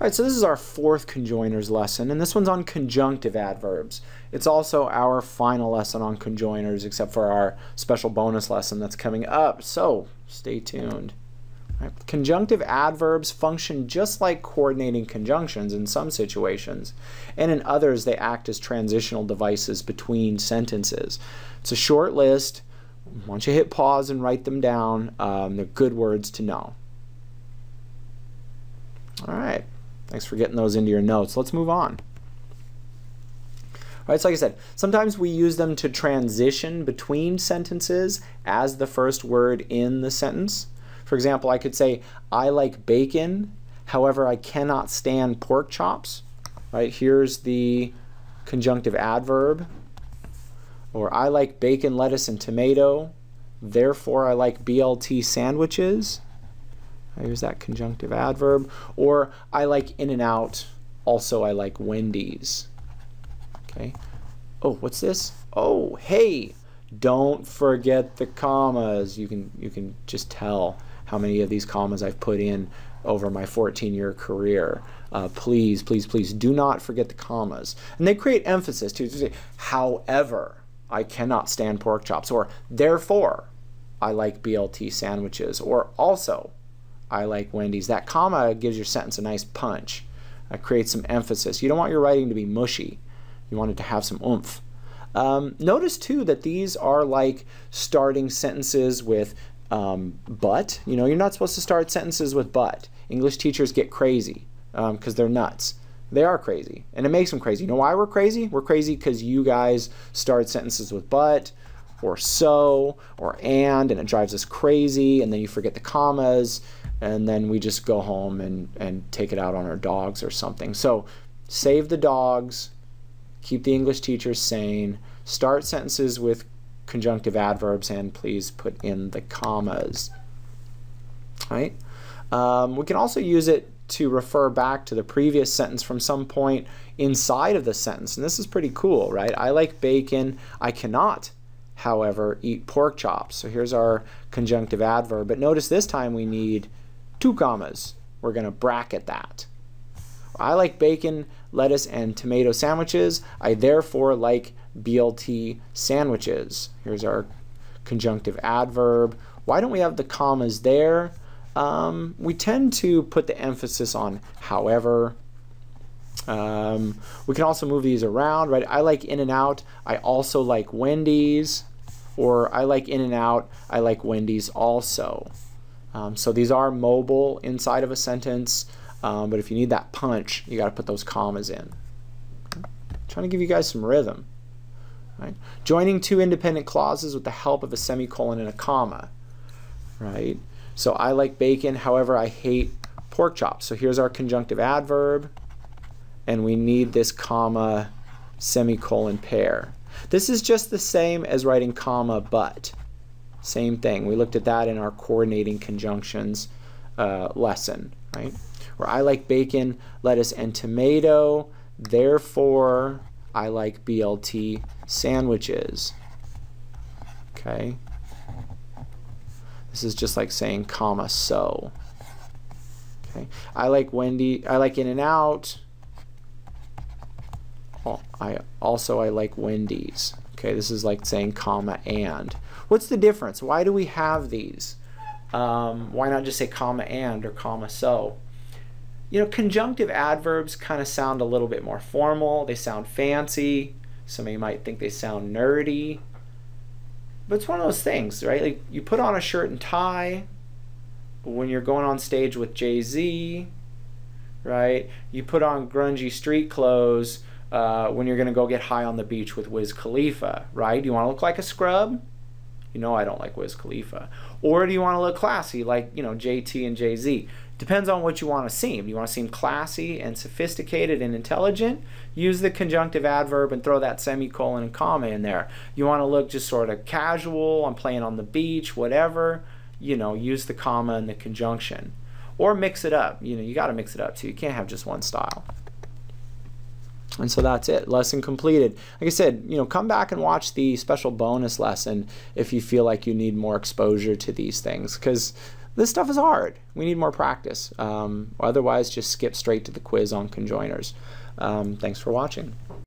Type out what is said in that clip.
All right, so this is our fourth conjoiners lesson, and this one's on conjunctive adverbs. It's also our final lesson on conjoiners, except for our special bonus lesson that's coming up, so stay tuned. All right. Conjunctive adverbs function just like coordinating conjunctions in some situations, and in others they act as transitional devices between sentences. It's a short list. I want you to hit pause and write them down. They're good words to know. All right. Thanks for getting those into your notes. Let's move on. All right, so like I said, sometimes we use them to transition between sentences as the first word in the sentence. For example, I could say, I like bacon, however, I cannot stand pork chops. Right, here's the conjunctive adverb. Or I like bacon, lettuce, and tomato, therefore I like BLT sandwiches. Here's that conjunctive adverb. Or I like In-N-Out, also I like Wendy's. Okay. Oh, what's this? Oh, hey, don't forget the commas. You can just tell how many of these commas I've put in over my 14-year career. Please, please, please do not forget the commas. And they create emphasis too. To say, however, I cannot stand pork chops. Or therefore, I like BLT sandwiches. Or also, I like Wendy's. That comma gives your sentence a nice punch. Creates some emphasis. You don't want your writing to be mushy. You want it to have some oomph. Notice too that these are like starting sentences with but. You know, you're not supposed to start sentences with but. English teachers get crazy because they're nuts. They are crazy, and it makes them crazy. You know why we're crazy? We're crazy because you guys start sentences with but, or so, or and it drives us crazy, and then you forget the commas, and then we just go home and take it out on our dogs or something. So save the dogs, keep the English teachers sane, start sentences with conjunctive adverbs, and please put in the commas. Right? We can also use it to refer back to the previous sentence from some point inside of the sentence, and this is pretty cool, right? I like bacon. I cannot, however, eat pork chops. So here's our conjunctive adverb, but notice this time we need 2 commas. We're going to bracket that. I like bacon, lettuce, and tomato sandwiches. I therefore like BLT sandwiches. Here's our conjunctive adverb. Why don't we have the commas there? We tend to put the emphasis on however. We can also move these around, right? I like In-N-Out. I also like Wendy's. Or I like In-N-Out. I like Wendy's also. So these are mobile inside of a sentence, but if you need that punch, you got to put those commas in. Trying to give you guys some rhythm. Right? Joining 2 independent clauses with the help of a semicolon and a comma. Right? So I like bacon, however, I hate pork chops. So here's our conjunctive adverb, and we need this comma semicolon pair. This is just the same as writing comma but. Same thing. We looked at that in our coordinating conjunctions lesson, right? Where I like bacon, lettuce, and tomato, therefore I like BLT sandwiches. Okay? This is just like saying comma so. Okay? I like In-N-Out. Oh, I like Wendy's. Okay, this is like saying comma and. What's the difference? Why do we have these? Why not just say comma and or comma so? You know, conjunctive adverbs kind of sound a little bit more formal. They sound fancy. Some of you might think they sound nerdy. But it's one of those things, right? Like you put on a shirt and tie when you're going on stage with Jay-Z, right? You put on grungy street clothes when you're going to go get high on the beach with Wiz Khalifa, right? Do you want to look like a scrub? You know I don't like Wiz Khalifa. Or do you want to look classy like, you know, JT and Jay-Z? Depends on what you want to seem. Do you want to seem classy and sophisticated and intelligent? Use the conjunctive adverb and throw that semicolon and comma in there. You want to look just sort of casual, I'm playing on the beach, whatever, you know, use the comma and the conjunction. Or mix it up. You know, you got to mix it up too. You can't have just one style. And so that's it. Lesson completed. Like I said, you know, come back and watch the special bonus lesson if you feel like you need more exposure to these things, because This stuff is hard. We need more practice. Otherwise, just skip straight to the quiz on conjoiners. Thanks for watching.